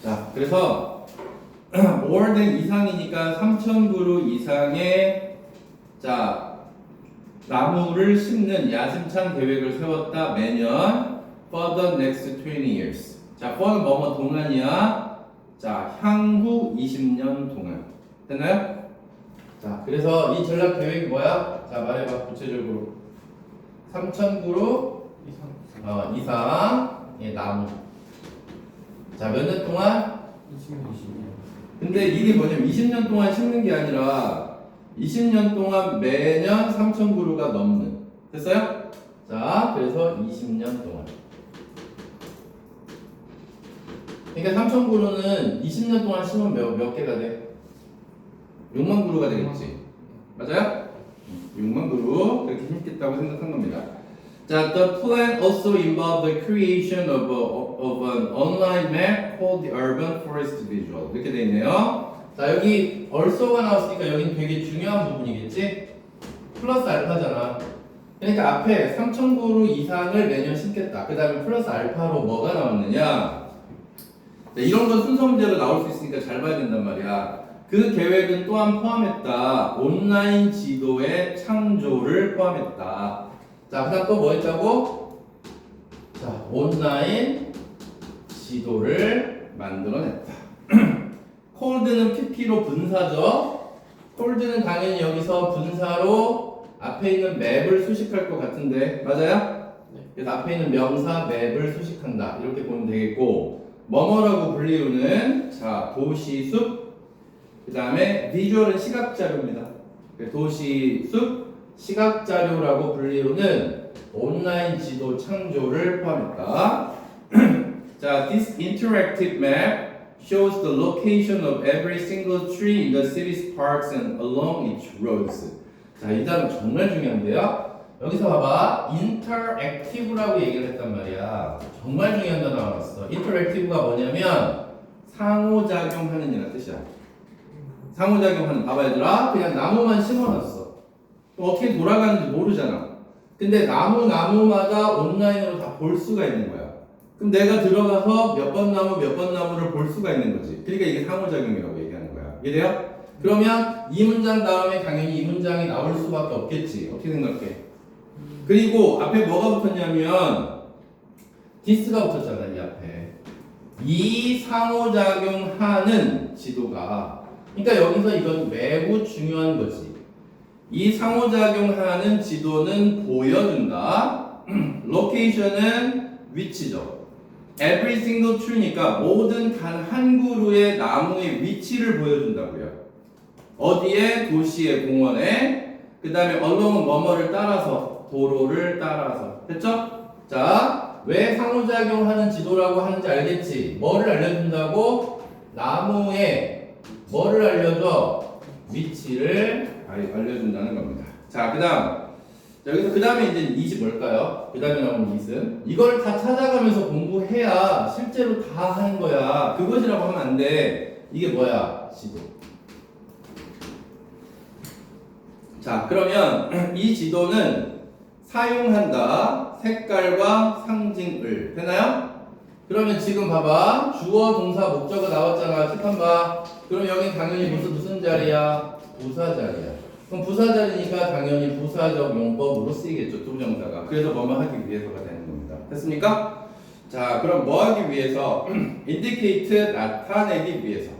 자, 그래서 more than 이상이니까 3,000그루 이상의 자 나무를 심는 야심찬 계획을 세웠다. 매년 for the next 20 years. 자, for는 뭐뭐 동안이야. 자, 향후 20년 동안. 됐나요? 자, 그래서 이 전략 계획이 뭐야? 자, 말해봐 구체적으로. 3,000그루 이상의 나무. 자, 몇 년 동안? 20년. 근데 이게 뭐냐면 20년 동안 심는 게 아니라 20년 동안 매년 3,000그루가 넘는. 됐어요? 자, 그래서 20년 동안. 그러니까 3,000그루는 20년 동안 심으면 몇 개가 돼? 6만 그루가 되겠지. 맞아요? 6만 그루 그렇게 심겠다고 생각한 겁니다. 자, the plan also involved the creation of an online map called the Urban Forest Visual. 이렇게 돼 있네요. 자, 여기 also가 나왔으니까 여기는 되게 중요한 부분이겠지? 플러스 알파잖아. 그러니까 앞에 3,000그루 이상을 매년 심겠다. 그 다음에 플러스 알파로 뭐가 나왔느냐? 자, 이런 건 순서 문제로 나올 수 있으니까 잘 봐야 된단 말이야. 그 계획은 또한 포함했다. 온라인 지도의 창조를 포함했다. 자, 그 다음 또 뭐 했다고? 자, 온라인 지도를 만들어냈다. 콜드는 PP로 분사죠. 콜드는 당연히 여기서 분사로 앞에 있는 맵을 수식할 것 같은데 맞아요? 네. 그래서 앞에 있는 명사 맵을 수식한다. 이렇게 보면 되겠고 뭐뭐라고 불리우는 자 도시숲 그 다음에 비주얼은 시각자료입니다. 도시숲 시각자료라고 불리우는 온라인 지도 창조를 포함했다. 자, this interactive map shows the location of every single tree in the city's parks and along its roads. 자, 이 단어 정말 중요한데요. 여기서 봐봐, interactive라고 얘기를 했단 말이야. 정말 중요한 단어 나왔어. interactive가 뭐냐면 상호작용하는 이라는 뜻이야. 상호작용하는. 봐봐 얘들아, 그냥 나무만 심어놨어. 어떻게 돌아가는지 모르잖아. 근데 나무마다 온라인으로 다 볼 수가 있는 거야. 그럼 내가 들어가서 몇 번 나무 몇 번 나무를 볼 수가 있는 거지. 그러니까 이게 상호작용이라고 얘기하는 거야. 이해돼요? 그러면 이 문장 다음에 당연히 이 문장이 나올 수밖에 없겠지. 어떻게 생각해? 그리고 앞에 뭐가 붙었냐면 this가 붙었잖아. 이 앞에 이 상호작용하는 지도가. 그러니까 여기서 이건 매우 중요한 거지. 이 상호작용하는 지도는 보여준다. 로케이션은 위치죠. Every single tree니까 모든 단 한 그루의 나무의 위치를 보여준다고요. 어디에? 도시의 공원에. 그 다음에 along은 뭐뭐를 따라서, 도로를 따라서. 됐죠? 자, 왜 상호작용하는 지도라고 하는지 알겠지? 뭐를 알려준다고? 나무의 뭐를 알려줘? 위치를 알려준다는 겁니다. 자, 그 다음. 여기서 그 다음에 이제 이지 뭘까요? 그 다음에 나오는 이은 이걸 다 찾아가면서 공부해야 실제로 다 하는 거야. 그것이라고 하면 안 돼. 이게 뭐야? 지도. 자, 그러면 이 지도는 사용한다. 색깔과 상징을. 되나요? 그러면 지금 봐봐. 주어, 동사, 목적어 나왔잖아. 칠판 봐. 그럼 여기 당연히 무슨 자리야? 부사 자리야. 그럼 부사 자리니까 당연히 부사적 용법으로 쓰이겠죠. 조정사가. 그래서 뭐뭐 하기 위해서가 되는 겁니다. 됐습니까? 자, 그럼 뭐 하기 위해서? indicate 나타내기 위해서.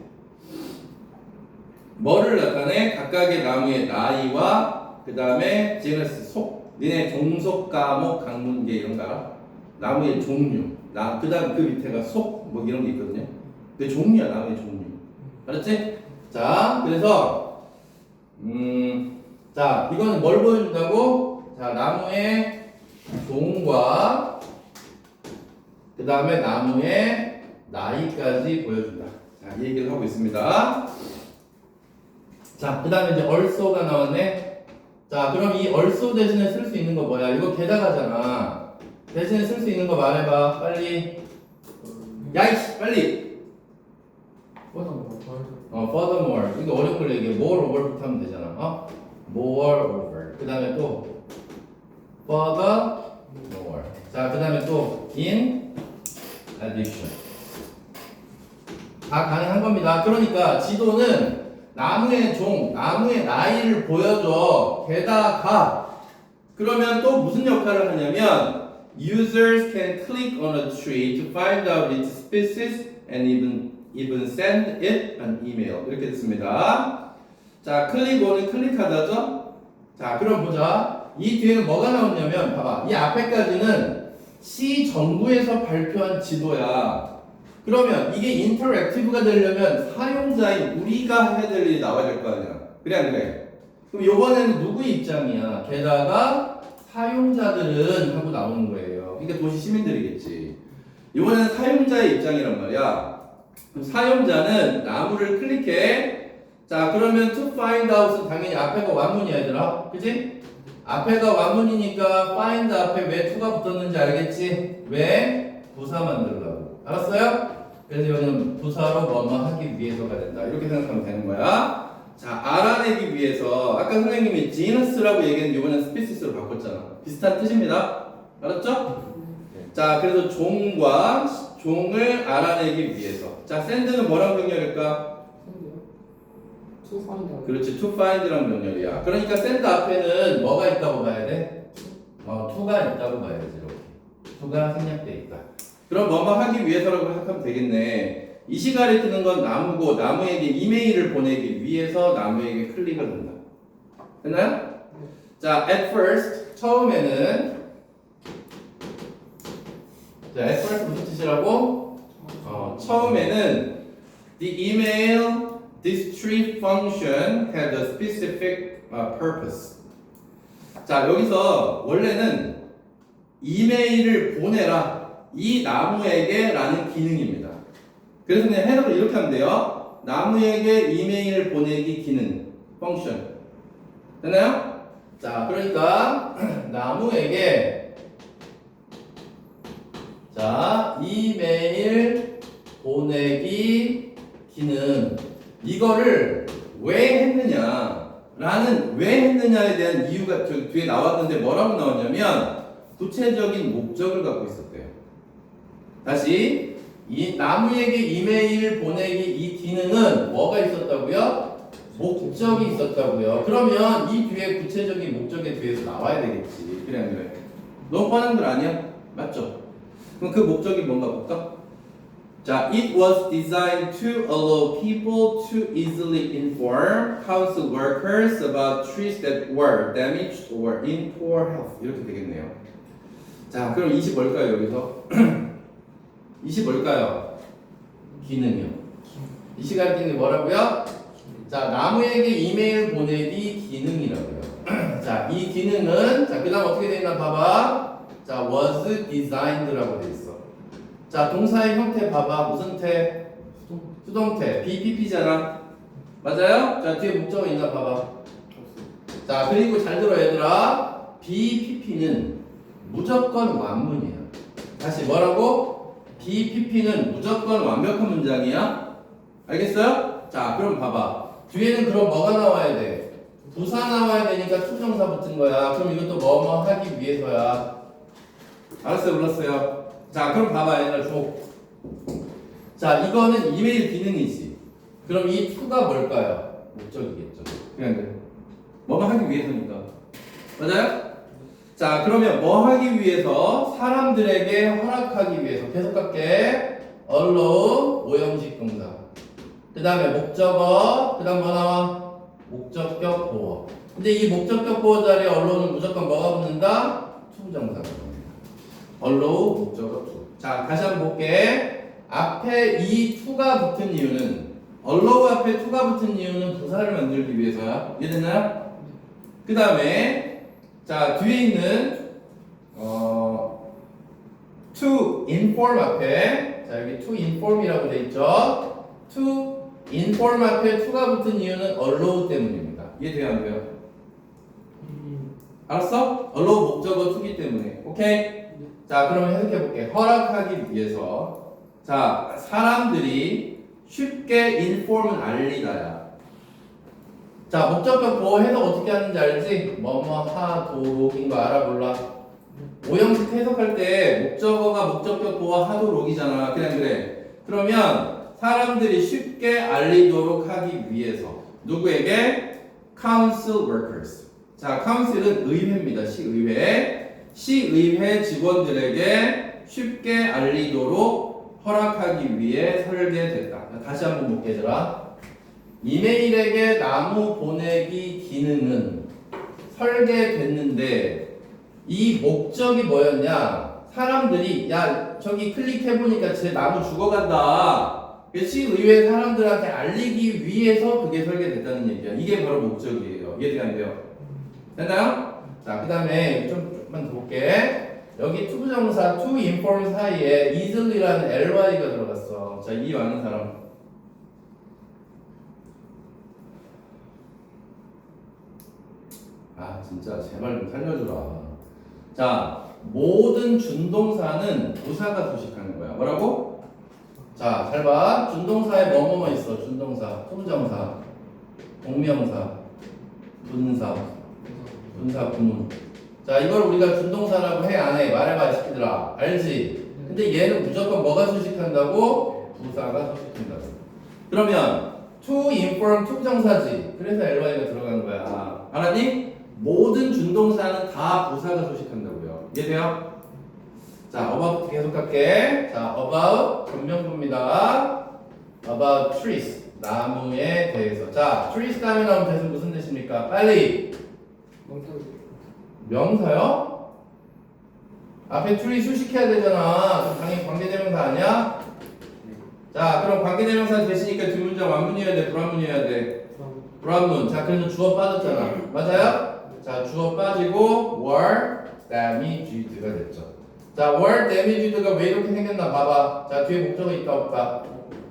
뭐를 나타내? 각각의 나무의 나이와 그 다음에 genus 속. 니네 종속, 과목, 강문계 이런 거 알아? 나무의 종류. 그 다음 그 밑에가 속 뭐 이런 게 있거든요. 그 종류야. 나무의 종류. 알았지? 자, 그래서 자, 이거는 뭘 보여준다고? 자, 나무의 종과 그 다음에 나무의 나이까지 보여준다. 자, 이 얘기를 하고 있습니다. 자, 그 다음에 이제 also가 나왔네. 자, 그럼 이 also 대신에 쓸 수 있는 거 뭐야? 이거 게다가잖아. 대신에 쓸 수 있는 거 말해봐. 빨리. 야이씨, 빨리. furthermore. 이거 어려운 걸 얘기해. more over부터 하면 되잖아. more over. 그 다음에 또 furthermore. 자, 그 다음에 또 in addition. 다 가능한 겁니다. 그러니까 지도는 나무의 종, 나무의 나이를 보여줘. 게다가 그러면 또 무슨 역할을 하냐면 users can click on a tree to find out its species and even send it an email. 이렇게 됐습니다. 자, 클릭 on은 클릭하다죠? 자, 그럼 보자. 이 뒤에는 뭐가 나오냐면 봐봐. 이 앞에까지는 시정부에서 발표한 지도야. 그러면 이게 인터랙티브가 되려면 사용자인 우리가 해야 될 일이 나와야 될 거 아니야. 그래 안 그래? 그럼 요번에는 누구의 입장이야? 게다가 사용자들은 하고 나오는 거예요. 그러니까 도시 시민들이겠지. 이번에는 사용자의 입장이란 말이야. 그럼 사용자는 나무를 클릭해. 자, 그러면 to find out은 당연히 앞에가 완문이야, 얘들아. 그치? 앞에가 완문이니까 find 앞에 왜 to가 붙었는지 알겠지? 왜? 부사 만들려고. 알았어요? 그래서 여기는 부사로 뭐뭐 하기 위해서가 된다. 이렇게 생각하면 되는 거야. 자, 알아내기 위해서 아까 선생님이 genus라고 얘기했는데 이번엔 species로 바꿨잖아. 비슷한 뜻입니다. 알았죠? 자, 그래서 종과 종을 알아내기 위해서. 자, send는 뭐랑 병렬일까? to find out. 그렇지, to find란 병렬이야. 그러니까 send 앞에는 뭐가 있다고 봐야 돼? to가 있다고 봐야지. 이렇게. to가 생략돼 있다. 그럼 뭐뭐 하기 위해서라고 생각하면 되겠네. 이 시간에 뜨는 건 나무고 나무에게 이메일을 보내기 위해서 나무에게 클릭을 한다. 됐나요? 자, at first 처음에는 자, at first 무슨 뜻이라고? 처음에는 the email this tree function had a specific purpose. 자, 여기서 원래는 이메일을 보내라 이 나무에게 라는 기능입니다. 그래서 그냥 해석을 이렇게 하면 돼요. 나무에게 이메일 보내기 기능 펑션 됐나요? 자, 그러니까 나무에게 자 이메일 보내기 기능 이거를 왜 했느냐 라는 왜 했느냐에 대한 이유가 저 뒤에 나왔는데 뭐라고 나왔냐면 구체적인 목적을 갖고 있었대요. 다시 이 나무에게 이메일 보내기 이 기능은 뭐가 있었다고요? 목적이 있었다고요. 그러면 이 뒤에 구체적인 목적에 대해서 나와야 되겠지. 그래 안 그래? 너무 뻔한 글 아니야? 맞죠? 그럼 그 목적이 뭔가 볼까? 자, it was designed to allow people to easily inform council workers about trees that were damaged or in poor health. 이렇게 되겠네요. 자, 그럼 20 뭘까요, 여기서? 20 뭘까요? 기능이요. 이 시간 기능이 뭐라고요? 자, 나무에게 이메일 보내기 기능이라고요. 자, 이 기능은 자, 그다음 어떻게 되어 있나 봐봐. 자, was designed라고 돼 있어. 자, 동사의 형태 봐봐. 무슨 태? 수동태. BPP잖아. 맞아요? 자, 뒤에 목적어 있나 봐봐. 자, 그리고 잘 들어 얘들아. BPP는 무조건 완문이야. 다시 뭐라고? BPP는 무조건 완벽한 문장이야. 알겠어요? 자, 그럼 봐봐. 뒤에는 그럼 뭐가 나와야 돼? 부사 나와야 되니까 투정사 붙은 거야. 그럼 이것도 뭐뭐 하기 위해서야. 알았어요? 몰랐어요? 자, 그럼 봐봐 얘들아 줘. 자, 이거는 이메일 기능이지. 그럼 이 to가 뭘까요? 목적이겠죠. 그냥 그래. 뭐뭐 하기 위해서니까. 맞아요? 자, 그러면 뭐 하기 위해서? 사람들에게 허락하기 위해서. 계속 갈게. allow 오형식 동사. 그 다음에 목적어. 그 다음 뭐 나와? 목적격 보어. 근데 이 목적격 보어 자리에 allow는 무조건 뭐가 붙는다? to 정사가 붙는다. allow 목적어 to. 자, 다시 한번 볼게. 앞에 이 to가 붙은 이유는 allow 앞에 to가 붙은 이유는 부사를 만들기 위해서야. 이해됐나요? 그 다음에 자, 뒤에 있는 to inform 앞에 자, 여기 to inform이라고 돼 있죠. to inform 앞에 to가 붙은 이유는 allow 때문입니다. 이해돼요, 안 돼요? 알았어? allow 목적어 to기 때문에. 오케이? 자, 그러면 해석해 볼게. 허락하기 위해서. 자, 사람들이 쉽게 inform은 알리다야. 자, 목적격 보호 해석 어떻게 하는지 알지? 뭐뭐 하도록인 거 알아 몰라? 오형식 해석할 때 목적어가 목적격 보호 하도록이잖아. 그냥 그래. 그러면 사람들이 쉽게 알리도록 하기 위해서 누구에게? council workers. 자, council은 의회입니다. 시의회. 시의회 직원들에게 쉽게 알리도록 허락하기 위해 설계됐다. 다시 한번 볼게 얘들아. 이메일에게 나무 보내기 기능은 설계됐는데 이 목적이 뭐였냐? 사람들이 야 저기 클릭해보니까 제 나무 죽어간다. 시의회 사람들한테 알리기 위해서 그게 설계됐다는 얘기야. 이게 바로 목적이에요. 이해가 안 돼요? 됐나요? 자, 그 다음에 좀만 더 볼게. 여기 투부정사 to inform 사이에 easily라는 ly가 들어갔어. 자, 이 아는 사람. 아, 진짜 제발 좀 살려주라. 자, 모든 준동사는 부사가 수식하는 거야. 뭐라고? 자, 잘 봐. 준동사에 뭐뭐뭐 있어. 준동사, 투부정사, 동명사, 분사, 분사 구문. 자, 이걸 우리가 준동사라고 해, 안 해? 말해봐, 이 새끼들아. 알지? 근데 얘는 무조건 뭐가 수식한다고? 부사가 수식한다고. 그러면 to inform 투부정사지. 그래서 ly가 들어간 거야. 알았니? 모든 준동사는 다 부사가 수식한다고요. 이해돼요? 자, about 계속 갈게. 자, about 전명부입니다. about trees 나무에 대해서. 자, trees 다음에 나오면 대신 무슨 뜻입니까? 빨리. 명사요? 앞에 tree 수식해야 되잖아. 그럼 당연히 관계대명사 아니야? 자, 그럼 관계대명사 됐으니까 뒷문장 완문이어야 돼? 불완문이어야 돼? 불완문. 자, 그래서 주어 빠졌잖아. 맞아요? 자, 주어 빠지고 were damaged가 됐죠. 자, were damaged가 왜 이렇게 생겼나 봐봐. 자, 뒤에 목적어 있다 없다?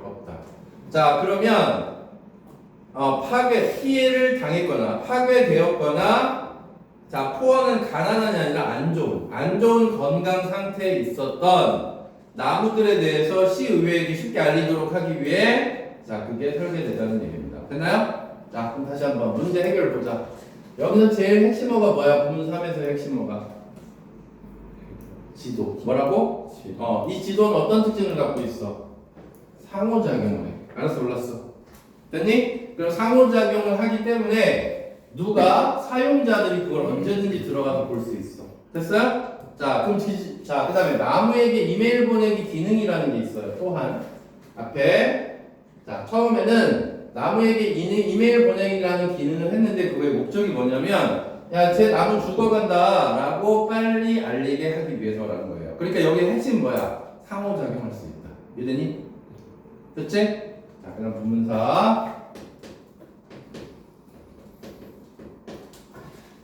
없다. 자, 그러면 피해를 당했거나 파괴되었거나 자, 포어는 가난한이 아니라 안 좋은 건강 상태에 있었던 나무들에 대해서 시의회에게 쉽게 알리도록 하기 위해 자, 그게 설계됐다는 얘기입니다. 됐나요? 자, 그럼 다시 한번 문제 해결 보자. 여기서 제일 핵심어가 뭐야? 부문 3에서 핵심어가 지도. 뭐라고? 지도. 이 지도는 어떤 특징을 갖고 있어? 상호작용을 해. 알았어, 몰랐어. 됐니? 그럼 상호작용을 하기 때문에 누가 사용자들이 그걸 언제든지 들어가서 볼 수 있어. 됐어요? 자, 그럼 자, 그다음에 나무에게 이메일 보내기 기능이라는 게 있어요. 또한 앞에 자, 처음에는 나무에게 이메일 보내기라는 기능을 했는데 그거의 목적이 뭐냐면 야, 제 나무 죽어간다 라고 빨리 알리게 하기 위해서라는 거예요. 그러니까 여기 핵심 뭐야? 상호작용할 수 있다. 이해되니? 됐지? 자, 그다음 부문사.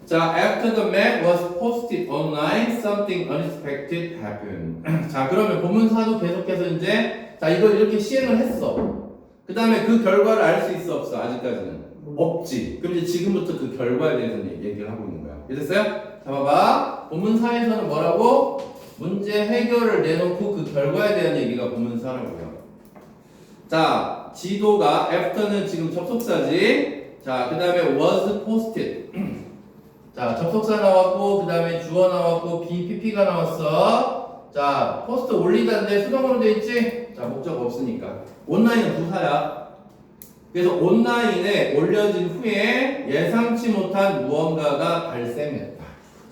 자, after the map was posted online, something unexpected happened. 자, 그러면 본문사도 계속해서 이제 자, 이걸 이렇게 시행을 했어. 그 다음에 그 결과를 알 수 있어 없어? 아직까지는 없지. 그럼 이제 지금부터 그 결과에 대해서 얘기를 하고 있는 거야. 이해됐어요? 자, 봐봐. 본문사에서는 뭐라고? 문제 해결을 내놓고 그 결과에 대한 얘기가 본문사라고요. 자, 지도가 after는 지금 접속사지. 자, 그 다음에 was posted. 자, 접속사 나왔고 그 다음에 주어 나왔고 BPP가 나왔어. 자, 포스트 올리다인데 수동으로 돼 있지? 자, 목적 없으니까. 온라인은 부사야. 그래서 온라인에 올려진 후에 예상치 못한 무언가가 발생했다.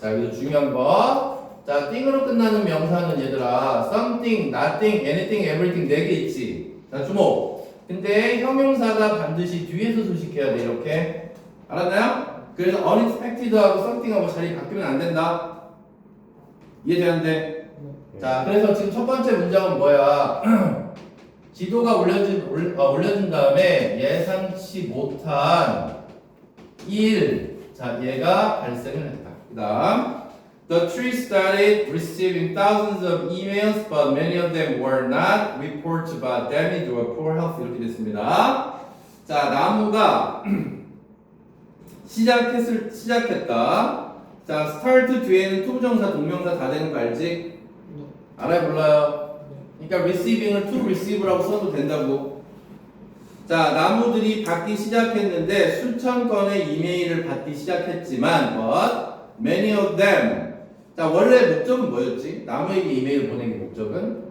자, 여기서 중요한 거. 자, 띵으로 끝나는 명사는 얘들아 something, nothing, anything, everything 4개 있지. 자, 주목. 근데 형용사가 반드시 뒤에서 수식해야 돼. 이렇게. 알았나요? 그래서 unexpected하고 something하고 자리 바뀌면 안 된다. 이해되는데? 자, 그래서 지금 첫 번째 문장은 뭐야? 지도가 올려준 다음에 예상치 못한 일, 자, 얘가 발생을 했다. 그 다음, the tree started receiving thousands of emails, but many of them were not reports about damage or poor health. 이렇게 됐습니다. 자, 나무가 시작했다. 자, start 뒤에는 투부정사, 동명사 다 되는 거 알지? 알아요, 몰라요? 그러니까 receiving을 to receive라고 써도 된다고. 자, 나무들이 받기 시작했는데 수천 건의 이메일을 받기 시작했지만 but many of them. 자, 원래 목적은 뭐였지? 나무에게 이메일 보내기 목적은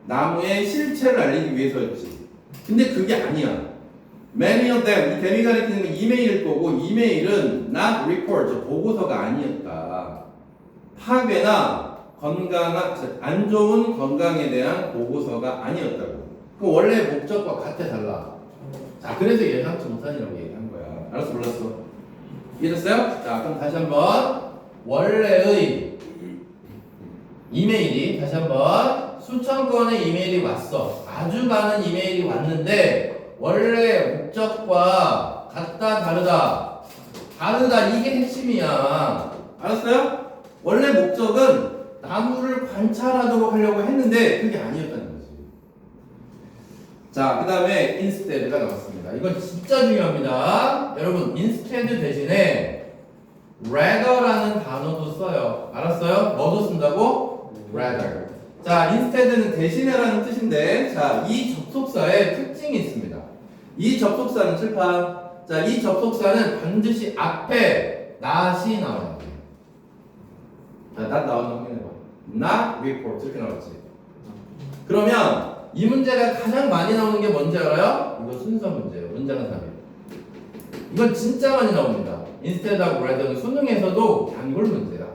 나무의 실체를 알리기 위해서였지. 근데 그게 아니야. Many of them, 이 댐이 가리키는 건 이메일일 거고, 이메일은 not report, 저 보고서가 아니었다. 파괴나 안 좋은 건강에 대한 보고서가 아니었다고. 그럼 원래 목적과 같아 달라. 자, 그래서 예상치 못한이라고 얘기한 거야. 알았어, 몰랐어? 이해됐어요? 자, 그럼 다시 한번 원래의 이메일이 다시 한번 수천 건의 이메일이 왔어. 아주 많은 이메일이 왔는데 원래 목적과 같다 다르다 다르다 이게 핵심이야. 알았어요? 원래 목적은 나무를 관찰하도록 하려고 했는데 그게 아니었다는 거지. 자, 그 다음에 instead가 나왔습니다. 이건 진짜 중요합니다. 여러분 instead 대신에 rather라는 단어도 써요. 알았어요? 뭐도 쓴다고? rather. 자, instead는 대신에라는 뜻인데, 자, 이 접속사에 특징이 있습니다. 이 접속사는 칠판. 자, 이 접속사는 반드시 앞에 not이 나와야 돼. 자, not 나오는 확인해봐. not report 이렇게 나왔지. 그러면 이 문제가 가장 많이 나오는 게 뭔지 알아요? 이거 순서 문제예요. 문장은 답이에요. 이건 진짜 많이 나옵니다. instead하고 rather는 수능에서도 단골 문제야.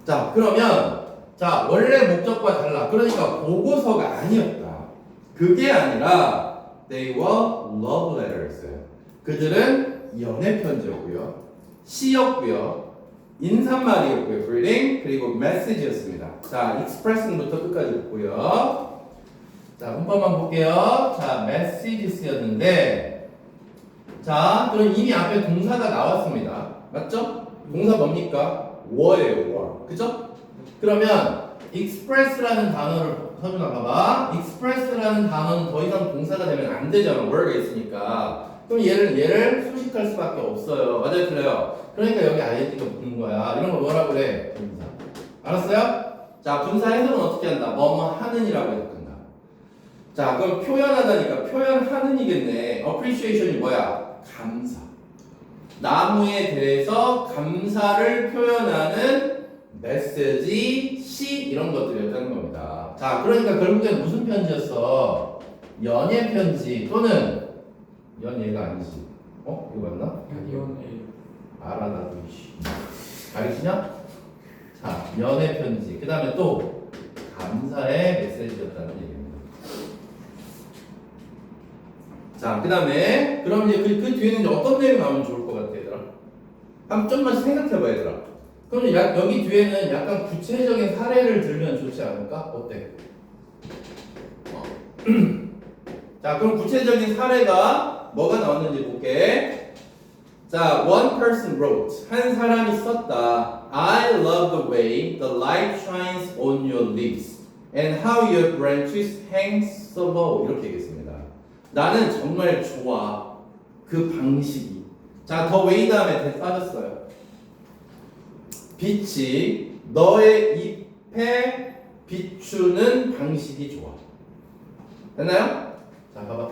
자, 그러면 자, 원래 목적과 달라. 그러니까 보고서가 아니었다. 그게 아니라 they were love letters예요. 그들은 연애 편지였고요. 시였고요. 인사말이었고요. greeting 그리고 message였습니다. 자, express는부터 끝까지 있고요. 자, 문법만 볼게요. 자, messages였는데 자, 그럼 이미 앞에 동사가 나왔습니다. 맞죠? 동사 뭡니까? were예요, were. 그죠? 그러면 express라는 단어를 서준아 봐봐. express라는 단어는 더 이상 동사가 되면 안 되잖아. were가 있으니까. 그럼 얘를 수식할 수밖에 없어요. 맞아요, 틀려요? 그러니까 여기 ing가 붙는 거야. 이런 걸 뭐라고 그래? 분사. 알았어요? 자, 분사 해석은 어떻게 한다? 뭐뭐 하는이라고 해석한다. 자, 그럼 표현하다니까 표현하는이겠네. appreciation이 뭐야? 감사. 나무에 대해서 감사를 표현하는 메시지, 시 이런 것들이었다는 겁니다. 자, 그러니까 결국엔 무슨 편지였어? 연애 편지 또는 연애가 아니지. 어? 이거 맞나? 연애. 알아 나도 이씨. 가리키냐? 자, 연애 편지. 그 다음에 또 감사의 메시지였다는 얘기입니다. 자, 그 다음에 그럼 이제 그 뒤에는 이제 어떤 내용이 나오면 좋을 것 같아, 얘들아? 한번 좀만 생각해봐, 얘들아. 그럼 여기 뒤에는 약간 구체적인 사례를 들면 좋지 않을까? 어때? 자, 그럼 구체적인 사례가 뭐가 나왔는지 볼게. 자, one person wrote. 한 사람이 썼다. I love the way the light shines on your leaves and how your branches hang so low. 이렇게 얘기했습니다. 나는 정말 좋아. 그 방식이. 자, the way 다음에 빠졌어요. 빛이 너의 잎에 비추는 방식이 좋아. 됐나요? 자, 봐봐.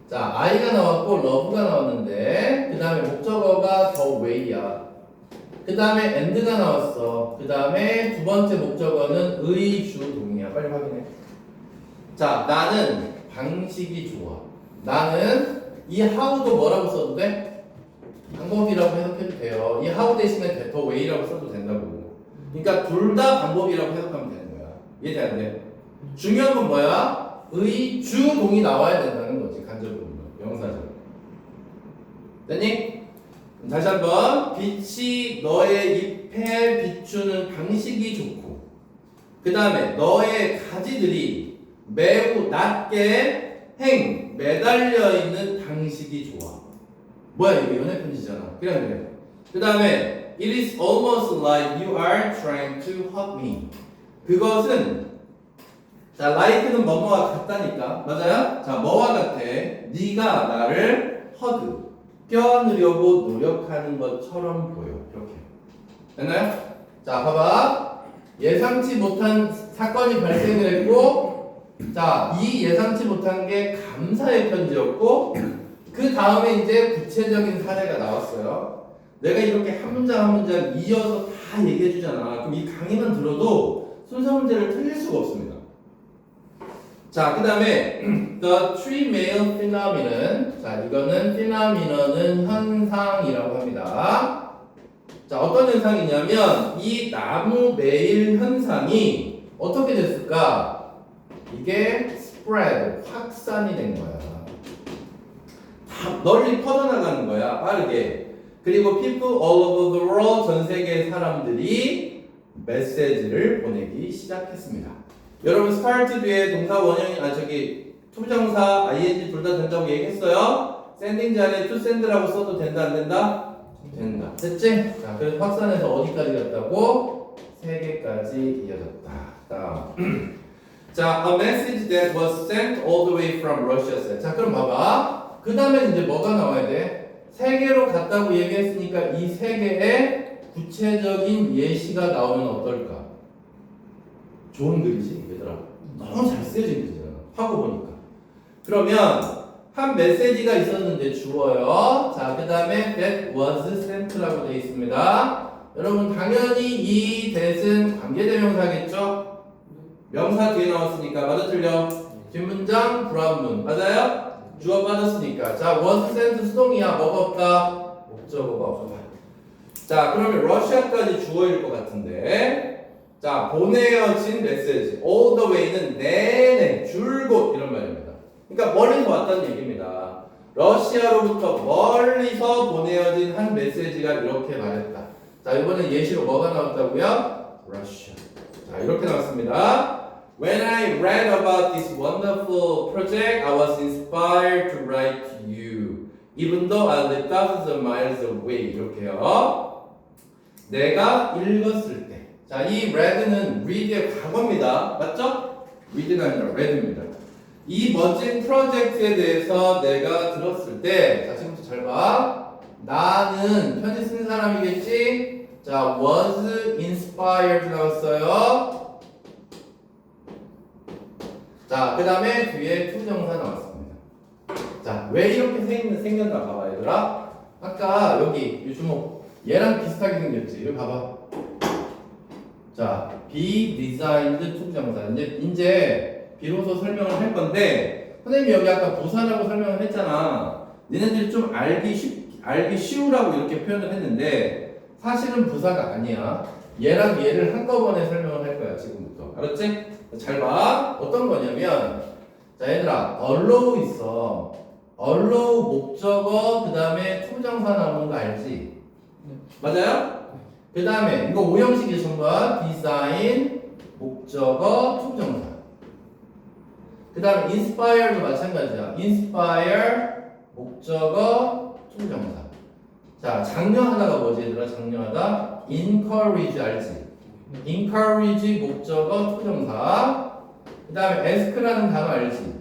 자, I가 나왔고 love가 나왔는데 그 다음에 목적어가 the way야. 그 다음에 and가 나왔어. 그 다음에 두 번째 목적어는 의, 주, 동이야. 빨리 확인해. 자, 나는 방식이 좋아. 나는 이 how도 뭐라고 써도 돼? 방법이라고 해석해도 돼요. 이 how 대신에 the way라고 써도 된다고. 그러니까 둘 다 방법이라고 해석하면 되는 거야. 이해돼 안 돼? 중요한 건 뭐야? 의, 주, 동이 나와야 된다는 거지. 간접으로. 명사죠. 됐니? 다시 한번. 빛이 너의 잎에 비추는 방식이 좋고 그 다음에 너의 가지들이 매우 낮게 매달려 있는 방식이 좋아. 뭐야 이거 연애 편지잖아. 그래. 그 다음에 It is almost like you are trying to hug me. 그것은 자, like는 뭐뭐와 같다니까. 맞아요? 자, 뭐와 같아? 네가 나를 hug, 껴안으려고 노력하는 것처럼 보여. 이렇게. 됐나요? 자, 봐봐. 예상치 못한 사건이 발생을 했고 자, 이 예상치 못한 게 감사의 편지였고 그 다음에 이제 구체적인 사례가 나왔어요. 내가 이렇게 한 문장 한 문장 이어서 다 얘기해 주잖아. 그럼 이 강의만 들어도 순서 문제를 틀릴 수가 없습니다. 자, 그 다음에 the tree male phenomenon. 자, 이거는 phenomenon은 현상이라고 합니다. 자, 어떤 현상이냐면 이 나무 매일 현상이 어떻게 됐을까? 이게 spread, 확산이 된 거야. 다 널리 퍼져나가는 거야, 빠르게. 그리고 people all over the world, 전 세계 사람들이 메시지를 보내기 시작했습니다. 여러분 start 뒤에 동사 원형이 투부정사 ing 둘 다 된다고 얘기했어요. sending 자리에 to send라고 써도 된다 안 된다? 된다. 됐지? 자, 그래서 확산해서 어디까지 갔다고? 세계까지 이어졌다. 다음. 자, a message that was sent all the way from Russia said. 자, 그럼 봐봐. 그 다음에 이제 뭐가 나와야 돼? 세계로 갔다고 얘기했으니까 이 세계의 구체적인 예시가 나오면 어떨까? 좋은 글이지, 얘들아. 너무 잘 쓰여진 글이잖아. 하고 보니까. 그러면 한 메시지가 있었는데 주어요. 자, 그 다음에 that was sent라고 되어 있습니다. 여러분 당연히 이 that은 관계대명사겠죠? 명사 뒤에 나왔으니까 맞아 틀려? 뒷문장 불합문 맞아요? 주어 빠졌으니까. 자, was sent 수동이야. 뭐가 없다? 목적어가 없다. 자, 그러면 러시아까지 주어일 것 같은데. 자, 보내어진 메시지. all the way는 내내, 줄곧 이런 말입니다. 그러니까 멀리서 왔다는 얘기입니다. 러시아로부터 멀리서 보내어진 한 메시지가 이렇게 말했다. 자, 이번엔 예시로 뭐가 나왔다고요? Russia. 자, 이렇게 나왔습니다. When I read about this wonderful project, I was inspired to write to you, even though I live thousands of miles away. 이렇게요. 내가 읽었을 때. 자, 이 read는 read의 과거입니다. 맞죠? read가 아니라 read입니다. 이 멋진 프로젝트에 대해서 내가 들었을 때, 자, 지금부터 잘 봐. 나는 편지 쓴 사람이겠지? 자, was inspired 나왔어요. 자, 그 다음에 뒤에 투정사 나왔습니다. 자, 왜 이렇게 생겼나 봐봐, 얘들아. 아까 여기 이 주목 얘랑 비슷하게 생겼지. 이거 봐봐. 자, be designed 투정사. 이제 비로소 설명을 할 건데, 선생님이 여기 아까 부사라고 설명을 했잖아. 니네들이 좀 알기 쉬우라고 이렇게 표현을 했는데 사실은 부사가 아니야. 얘랑 얘를 한꺼번에 설명을 할 거야, 지금부터. 알았지? 잘 봐. 어떤 거냐면, 자, 얘들아, allow 있어. allow 목적어, 그 다음에 투부정사 나오는 거 알지? 맞아요? 그 다음에, 이거 오형식이 전부 다 design, 목적어, 투부정사. 그 다음에 inspire도 마찬가지야. inspire, 목적어, 투부정사. 자, 장려하다가 뭐지, 얘들아? 장려하다. encourage 알지? encourage 목적어 투정사. 그 다음에 ask라는 단어 알지?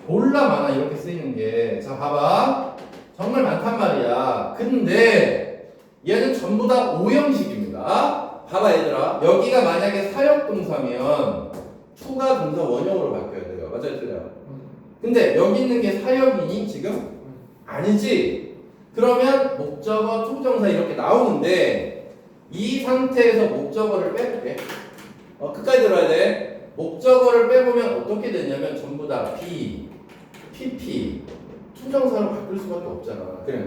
졸라 많아 이렇게 쓰이는 게. 자, 봐봐. 정말 많단 말이야. 근데 얘는 전부 다 오형식입니다. 봐봐 얘들아. 여기가 만약에 사역동사면 to가 동사 원형으로 바뀌어야 돼요. 맞아요? 틀려요? 근데 여기 있는 게 사역이니 지금? 아니지. 그러면 목적어 투정사 이렇게 나오는데 이 상태에서 목적어를 빼볼게. 끝까지 들어야 돼. 목적어를 빼보면 어떻게 되냐면 전부 다 be, pp, 투정사로 바꿀 수밖에 없잖아. 그래.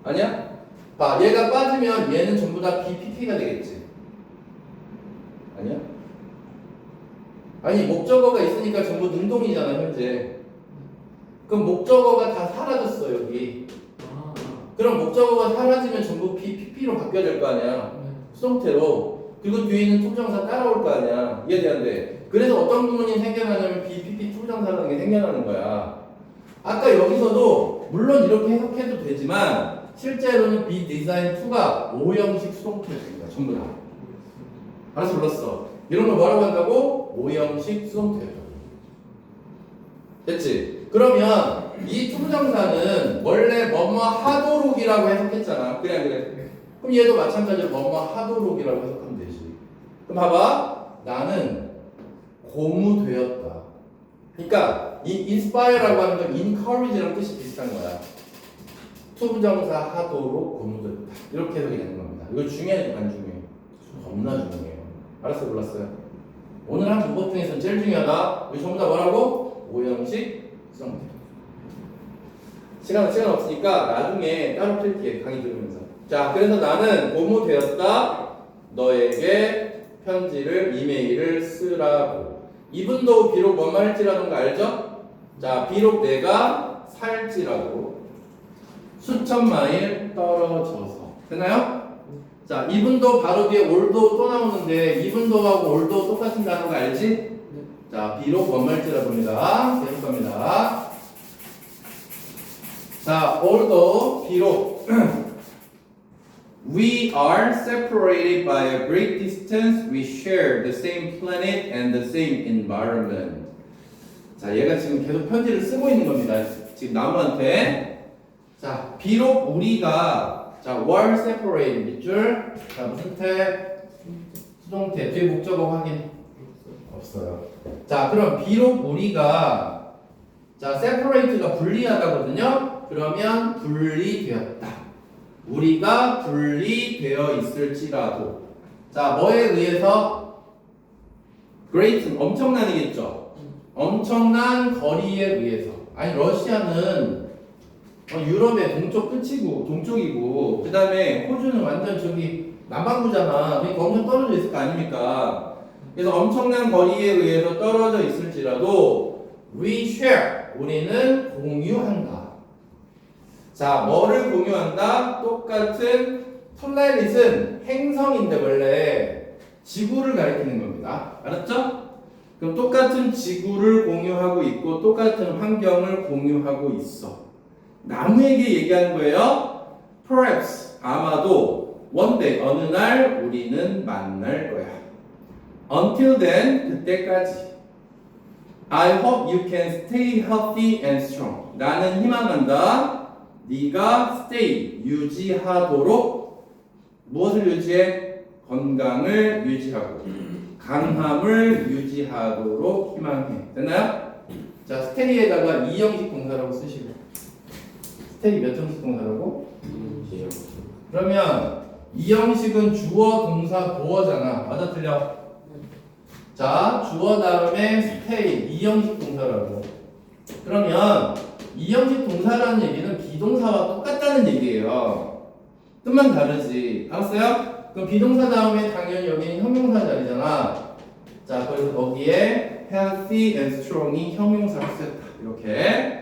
아니야? 봐, 얘가 빠지면 얘는 전부 다 be, pp가 되겠지. 아니야? 아니, 목적어가 있으니까 전부 능동이잖아, 현재. 그럼 목적어가 다 사라졌어, 여기. 그럼 목적어가 사라지면 전부 PP로 바뀌어야 될 거 아니야. 수동태로. 그리고 뒤에 있는 투부정사 따라올 거 아니야. 이해되는데. 그래서 어떤 구문이 생겨나냐면 BPP 투부정사라는 게 생겨나는 거야. 아까 여기서도 물론 이렇게 해석해도 되지만 실제로는 be design to가 오형식 수동태였습니다. 전부 다. 알았어, 불렀어. 이런 걸 뭐라고 한다고? 오형식 수동태죠. 됐지? 그러면 이 투부정사는 원래 뭐뭐 하도록이라고 해석했잖아. 그래. 그럼 얘도 마찬가지로 뭐뭐 하도록이라고 해석하면 되지. 그럼 봐봐. 나는 고무되었다. 그러니까 이 inspire라고 하는 건 encourage랑 뜻이 비슷한 거야. 투부정사 하도록 고무됐다. 이렇게 해석이 되는 겁니다. 이거 중요해도 안 중요해? 겁나 중요해요. 알았어요? 몰랐어요? 오늘 한 문법 중에서 제일 중요하다. 우리 전부 다 뭐라고? 오형식 수동태. 시간 없으니까 나중에 따로 풀게 강의 들으면서. 자, 그래서 나는 고모 되었다. 너에게 편지를 이메일을 쓰라고. 이분도 비록 뭔 말일지라던가 알죠? 자, 비록 내가 살지라도 수천 마일 떨어져서. 됐나요? 자, 이분도 바로 뒤에 올도 또 나오는데 이분도하고 올도 똑같은 단어가 알지? 자, 비록 뭔 말일지라도입니다. 계속 갑니다. 자, although 비록 we are separated by a great distance, we share the same planet and the same environment. 자, 얘가 지금 계속 편지를 쓰고 있는 겁니다. 지금 나무한테. 자, 비록 우리가 자, were separated 밑줄. 자, 무슨 태? 수동태. 뒤에 목적어 확인. 없어요. 자, 그럼 비록 우리가 자, separate가 분리하다거든요. 그러면 분리되었다. 우리가 분리되어 있을지라도. 자, 뭐에 의해서? great는 엄청난이겠죠. 엄청난 거리에 의해서. 아니, 러시아는 유럽의 동쪽 끝이고 동쪽이고, 그 다음에 호주는 완전 저기 남반구잖아. 그러니까 엄청 떨어져 있을 거 아닙니까? 그래서 엄청난 거리에 의해서 떨어져 있을지라도 we share, 우리는 공유한다. 자, 뭐를 공유한다? 똑같은 플래닛은 행성인데 원래 지구를 가리키는 겁니다. 알았죠? 그럼 똑같은 지구를 공유하고 있고 똑같은 환경을 공유하고 있어. 나무에게 얘기하는 거예요. Perhaps, 아마도 one day, 어느 날 우리는 만날 거야. Until then, 그때까지. I hope you can stay healthy and strong. 나는 희망한다. 네가 stay, 유지하도록. 무엇을 유지해? 건강을 유지하고 강함을 유지하도록 희망해. 됐나요? 자, stay에다가 이형식 동사라고 쓰시고. stay 몇 형식 동사라고? 그러면 이 형식은 주어, 동사, 보어잖아. 맞아, 틀려? 자, 주어 다음에 stay, 이 형식 동사라고. 그러면 이 형식 동사라는 얘기는 비동사와 똑같다는 얘기예요. 뜻만 다르지. 알았어요? 그럼 비동사 다음에 당연히 여기는 형용사 자리잖아. 자, 그래서 거기에 healthy and strong이 형용사로 쓰였다. 이렇게.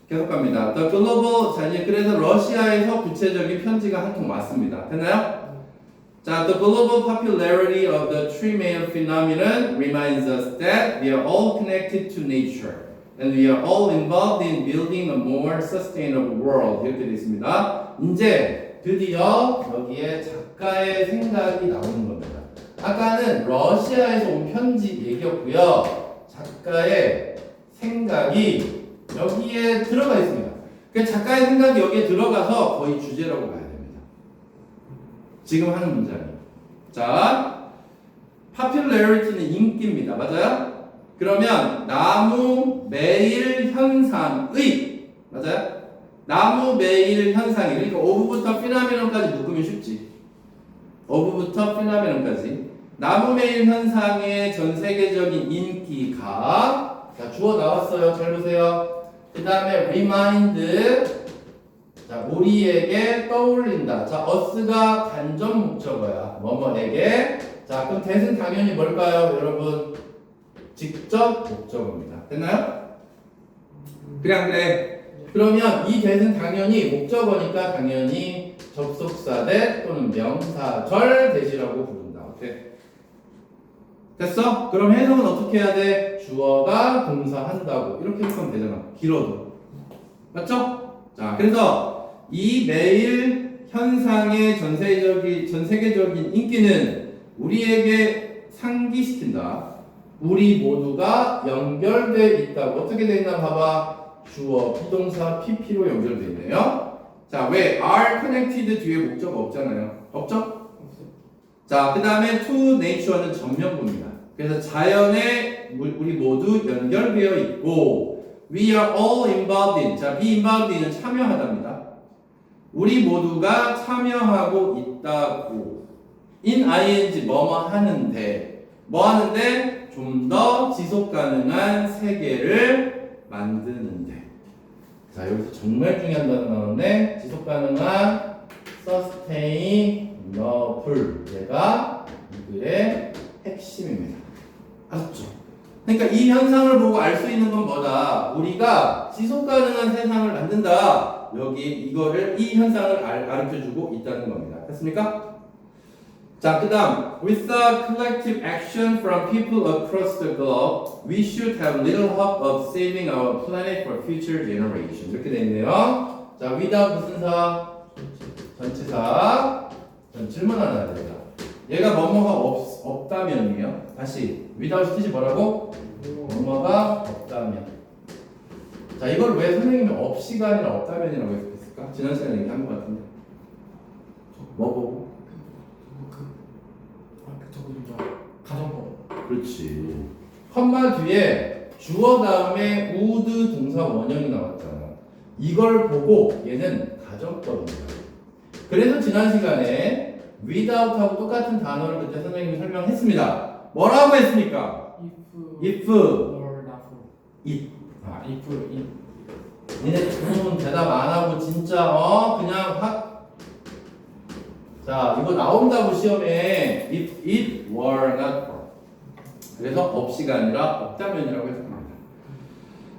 계속 갑니다. The global, 자, 이제 그래서 러시아에서 구체적인 편지가 한 통 왔습니다. 됐나요? 자, the global popularity of the tree male phenomenon reminds us that we are all connected to nature and we are all involved in building a more sustainable world. 이렇게 되어 있습니다. 이제 드디어 여기에 작가의 생각이 나오는 겁니다. 아까는 러시아에서 온 편지 얘기였고요. 작가의 생각이 여기에 들어가 있습니다. 그 작가의 생각이 여기에 들어가서 거의 주제라고 봐야 됩니다. 지금 하는 문장이. 자, popularity는 인기입니다. 맞아요? 그러면 나무 매일 현상의, 맞아요? 나무 매일 현상이, 그러니까 of부터 phenomenon까지 묶으면 쉽지. of부터 phenomenon까지. 나무 매일 현상의 전 세계적인 인기가, 자, 주어 나왔어요. 잘 보세요. 그 다음에 remind, 자, 우리에게 떠올린다. 자, us가 간접 목적어야. 뭐뭐에게. 자, 그럼 that은 당연히 뭘까요, 여러분? 직접 목적어입니다. 됐나요? 그래, 안 그래? 그러면 이 that은 당연히 목적어니까 당연히 접속사 that 또는 명사절 that이라고 부른다. 오케이? 됐어? 그럼 해석은 어떻게 해야 돼? 주어가 동사한다고 이렇게 해석하면 되잖아. 길어도. 맞죠? 자, 그래서 이 매일 현상의 전 세계적인 인기는 우리에게 상기시킨다. 우리 모두가 연결돼 있다고. 어떻게 돼 있나 봐봐. 주어, 비동사, PP로 연결돼 있네요. 자, 왜 are connected 뒤에 목적어 없잖아요. 없죠? 자, 그 다음에 to nature는 전면부입니다. 그래서 자연에 우리 모두 연결되어 있고 we are all involved in. 자, be involved in은 참여하답니다. 우리 모두가 참여하고 있다고. in ing 뭐뭐 하는데. 뭐 하는데? 좀 더 지속 가능한 세계를 만드는데. 자, 여기서 정말 중요한 단어 나오는데 지속 가능한 sustainable 얘가 이 글의 핵심입니다. 알았죠? 그러니까 이 현상을 보고 알 수 있는 건 뭐다? 우리가 지속 가능한 세상을 만든다. 여기 이거를 이 현상을 가르쳐주고 있다는 겁니다. 됐습니까? 자, 그 다음 with the collective action from people across the globe, we should have little hope of saving our planet for future generations. 이렇게 돼 있네요. 자, without 무슨 사? 전치사. 전 질문 하나 해야 됩니다. 얘가 뭐뭐가 없다면이에요. 다시 without 뜻이 뭐라고? 뭐뭐가 없다면. 자, 이걸 왜 선생님이 없이가 아니라 없다면이라고 했을까? 지난 시간에 얘기한 것 같은데. 뭐 보고? 가정법. 그렇지. 컴마 뒤에 주어 다음에 would 동사 원형이 나왔잖아. 이걸 보고 얘는 가정법입니다. 그래서 지난 시간에 without하고 똑같은 단어를 그때 선생님이 설명했습니다. 뭐라고 했습니까? if or not for. it. if it. 니네 질문 대답 안 하고 진짜 그냥 확. 자, 이거 나온다고 시험에 if it were not for. 그래서 없이가 아니라 없다면이라고 했습니다.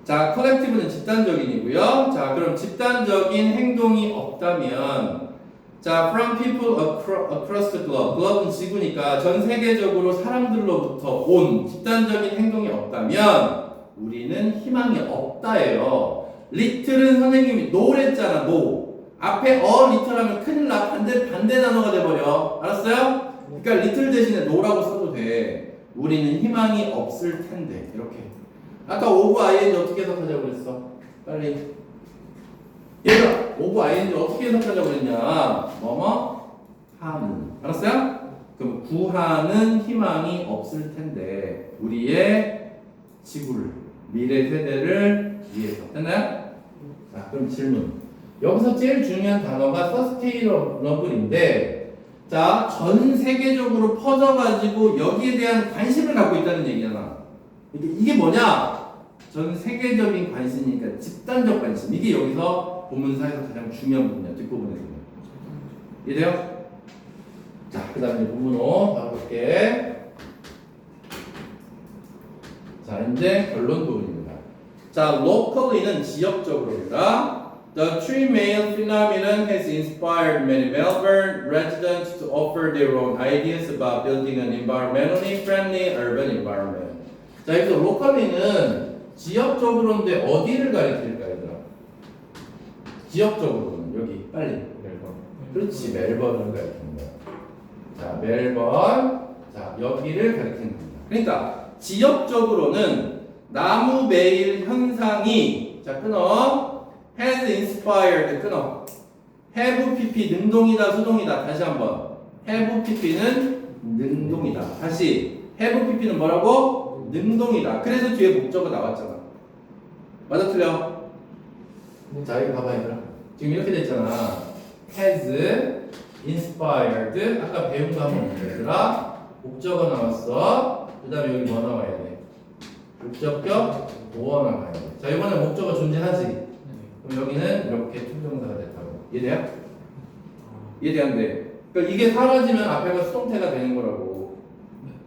자, 컬렉티브는 집단적인이고요. 자, 그럼 집단적인 행동이 없다면, 자, from people across the globe. globe는 지구니까 전 세계적으로 사람들로부터 온 집단적인 행동이 없다면 우리는 희망이 없다예요. little은 선생님이 no랬잖아, no. 앞에 little 하면 큰일 나. 반대 단어가 돼버려. 알았어요? 그러니까 little 대신에 no라고 써도 돼. 우리는 희망이 없을 텐데. 이렇게. 아까 of ing 어떻게 해석하자고 그랬어? 빨리. 얘들아, of ing 어떻게 해석하자고 그랬냐? 뭐뭐 하는. 알았어요? 그럼 구하는 희망이 없을 텐데 우리의 지구를, 미래 세대를 위해서. 됐나요? 자, 그럼 질문. 여기서 제일 중요한 단어가 sustainable인데, 자, 전 세계적으로 퍼져가지고 여기에 대한 관심을 갖고 있다는 얘기잖아. 이게 뭐냐? 전 세계적인 관심이니까 집단적 관심. 이게 여기서 본문사에서 가장 중요한 부분이야. 뒷부분에서는. 이해돼요? 자, 그 다음에 본문 5 바로 볼게. 자, 이제 결론 부분입니다. 자, locally는 지역적으로입니다. The tree mail phenomenon has inspired many Melbourne residents to offer their own ideas about building an environmentally friendly urban environment. 자, 여기서 locally는 지역적으로인데 어디를 가리킬까, 얘들아? 지역적으로는 여기 빨리 멜번. 그렇지, 멜번을 가리키는 거야. 자, 멜번. 자, 여기를 가리키는 겁니다. 그러니까 지역적으로는 나무 매일 현상이, 자, 끊어. has inspired, 끊어. have pp 능동이다 수동이다. 다시 한번. have pp는 능동이다. 다시. have pp는 뭐라고? 능동이다. 그래서 뒤에 목적어 나왔잖아. 맞아 틀려? 자, 여기 봐봐 얘들아. 지금 이렇게 됐잖아. has inspired. 아까 배운 거 한번 보자 얘들아. 목적어 나왔어. 그 다음에 여기 뭐 나와야 돼? 목적격 도어 나와야 돼. 자, 이번에 목적어 존재하지? 그럼 여기는 이렇게 투정사가 됐다고. 이해돼요? 이해돼 안 돼? 그러니까 이게 사라지면 앞에가 수동태가 되는 거라고.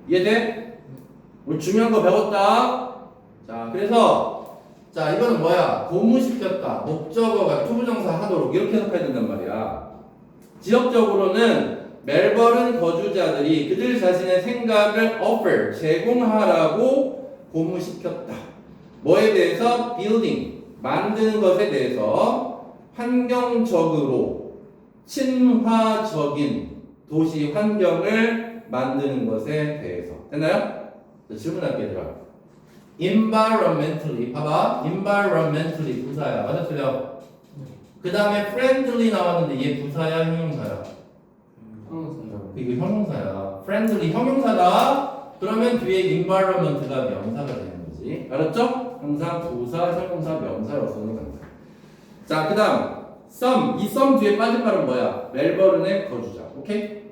이해돼? 우리 중요한 거 배웠다. 자, 그래서 자, 이거는 뭐야? 고무시켰다. 목적어가 투부정사 하도록 이렇게 해석해야 된단 말이야. 지역적으로는 멜버른 거주자들이 그들 자신의 생각을 offer, 제공하라고 고무시켰다. 뭐에 대해서? building. 만드는 것에 대해서 환경적으로 친화적인 도시 환경을 만드는 것에 대해서. 됐나요? 자, 질문할게요, 얘들아. environmentally, 봐봐. environmentally 부사야. 맞아, 틀려? 그 다음에 friendly 나왔는데 얘 부사야, 형용사야? 이거 형용사야. friendly 형용사다. 그러면 뒤에 environment가 명사가 되는 거지. 알았죠? 항상 부사, 형용사, 명사로 쓰는 겁니다. 자, 그 다음 some. 이 some 뒤에 빠진 말은 뭐야? 멜버른의 거주자. 오케이?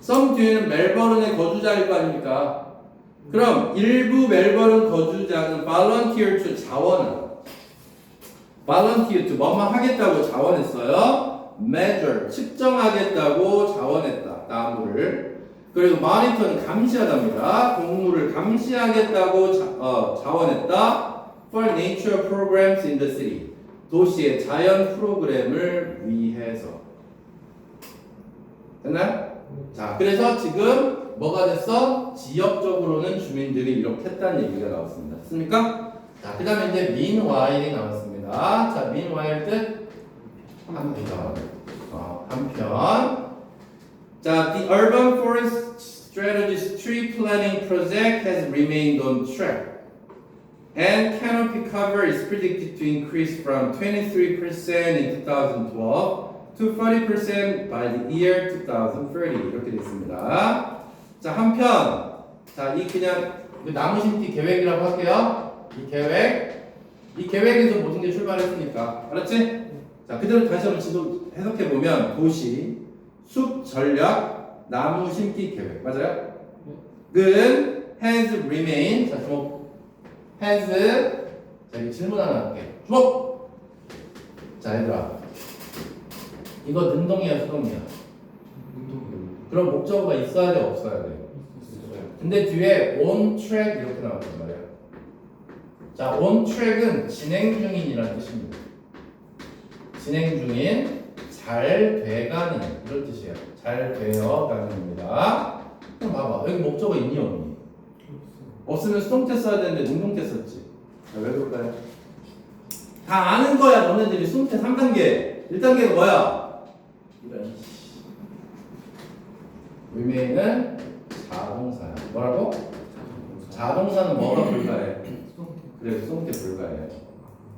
some 뒤에는 멜버른의 거주자일 거 아닙니까? 그럼 일부 멜버른 거주자는 volunteer to 자원하다. volunteer to 뭐만 하겠다고 자원했어요. measure 측정하겠다고 자원했다. 나무를. 그리고 monitor는 감시하답니다. 동물을 감시하겠다고 자원했다. for nature programs in the city. 도시의 자연 프로그램을 위해서. 됐나요? 자, 그래서 지금 뭐가 됐어? 지역적으로는 주민들이 이렇게 했다는 얘기가 나왔습니다. 됐습니까? 자, 그 다음에 이제 meanwhile이 나왔습니다. 자, meanwhile 뜻 한편. 자, the urban forest strategy's tree planting project has remained on track. And canopy cover is predicted to increase from 23% in 2012 to 40% by the year 2030. 이렇게 됐습니다. 자, 한편, 자, 이 그냥 나무 심기 계획이라고 할게요. 이 계획에서 모든 게 출발했으니까, 알았지? 자, 그대로 다시 한번 지도 해석해 보면 도시, 숲 전략, 나무 심기 계획, 맞아요? 은 has remained. 자, 주목. has. 자, 여기 질문 하나 할게. 주목. 자, 얘들아. 이거 능동이야, 수동이야? 그럼 목적어가 있어야 돼, 없어야 돼? 근데 뒤에 on track 이렇게 나왔단 말이야. 자, on track은 진행 중인이라는 뜻입니다. 진행 중인, 잘 돼가는 이런 뜻이에요. 잘 되어가는입니다. 그럼 봐봐, 여기 목적어 있니 없니? 없으면 수동태 써야 되는데 능동태 썼지. 자, 왜 그럴까요? 다 아는 거야, 너네들이. 수동태 3단계. 1단계가 뭐야? 이런 remain은 자동사야. 뭐라고? 자동사는 뭐가 불가해? 그래, 수동태 불가해.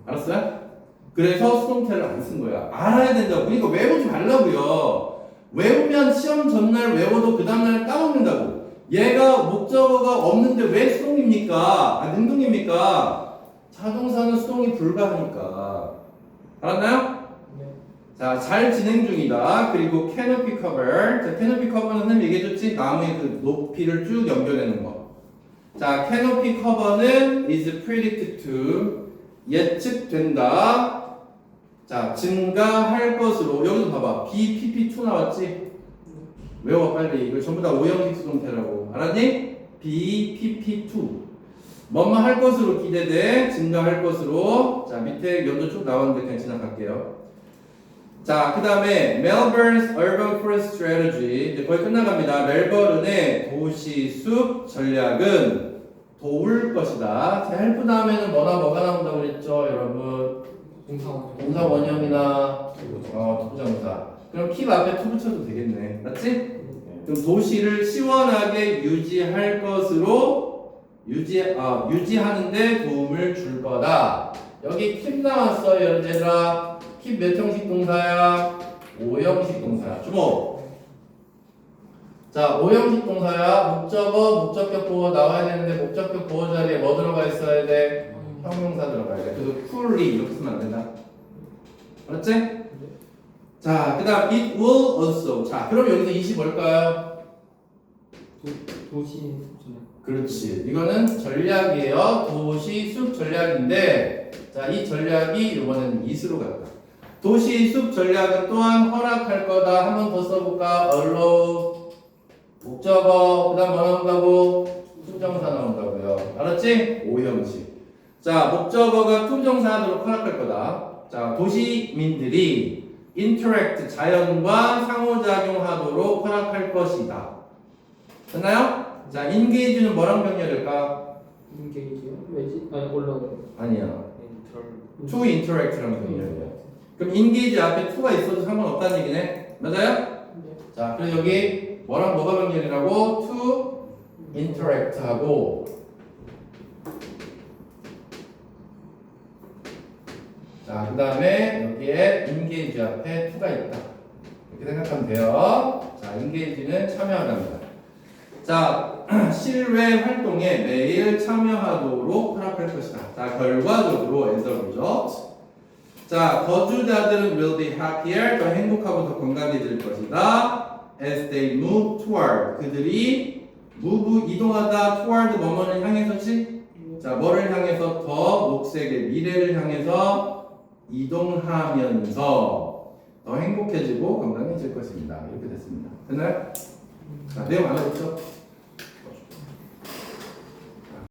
알았어요? 그래서 수동태를 안 쓴 거야. 알아야 된다고. 그러니까 외우지 말라고요. 외우면 시험 전날 외워도 그 다음날 까먹는다고. 얘가 목적어가 없는데 왜 수동입니까? 능동입니까? 자동사는 수동이 불가하니까. 알았나요? 자, 잘 진행 중이다. 그리고 canopy cover. 자, canopy cover는 선생님 얘기해줬지? 나무의 그 높이를 쭉 연결해놓은 거. 자, canopy cover는 is predicted to 예측된다. 자, 증가할 것으로. 여기도 봐봐. BPP2 나왔지? 외워 빨리. 이거 전부 다 오형식 수동태라고. 알았니? BPP2. 뭐뭐 할 것으로 기대돼. 증가할 것으로. 자, 밑에 연도 쭉 나왔는데 그냥 지나갈게요. 자, 그 다음에 Melbourne's Urban Forest Strategy. 이제 거의 끝나갑니다. 멜버른의 도시 숲 전략은 도울 것이다. 자, 헬프 다음에는 뭐가 나온다고 그랬죠, 여러분? 동사 원형이나 부정사. 그럼 keep 앞에 to 붙여도 되겠네. 맞지? 그럼 도시를 시원하게 유지할 것으로 유지하는데 도움을 줄 거다. 여기 keep 나왔어요, 얘들아. keep 몇 형식 동사야? 5형식 동사야. 주목. 자, 5형식 동사야. 목적어, 목적격 보호 나와야 되는데 목적격 보호 자리에 뭐 들어가 있어야 돼? 형용사 들어가야 돼. 그래서 fully 이렇게 쓰면 안 된다. 알았지? 자, 그 다음 it will also. 자, 그럼 여기서 20 뭘까요? 도시 그렇지. 이거는 전략이에요. 도시 숲 전략인데, 자, 이 전략이 이번에는 it으로 갔다. 도시 숲 전략은 또한 허락할 거다. 한 번 더 써볼까? allow. 목적어. 그 다음 뭐 나온다고? 투정사 나온다고요. 알았지? 5형식. 자, 목적어가 투정사 하도록 허락할 거다. 자, 도시민들이 interact, 자연과 상호작용하도록 허락할 것이다. 됐나요? 자, engage는 뭐랑 병렬일까? 인게이지요? 왜지? 아니 올라오는 아니야. to interact랑 병렬이야. 그럼 engage 앞에 to가 있어도 상관없다는 얘기네. 맞아요? 자, 그래서 여기 뭐랑 뭐가 병렬이라고? to interact 하고, 자, 그 다음에 여기에 engage 앞에 to가 있다. 이렇게 생각하면 돼요. 자, engage는 참여하답니다. 자, 실외 활동에 매일 참여하도록 허락할 것이다. 자, 결과적으로 as a result. 자, 거주자들은 will be happier. 더 행복하고 더 건강해질 것이다. as they move toward. 그들이 move 이동하다 toward 뭐뭐를 향해서지. 자, 뭐를 향해서 더 녹색의 미래를 향해서 이동하면서 더 행복해지고 건강해질 것입니다. 이렇게 됐습니다. 됐나요? 자, 내용 알아듣죠?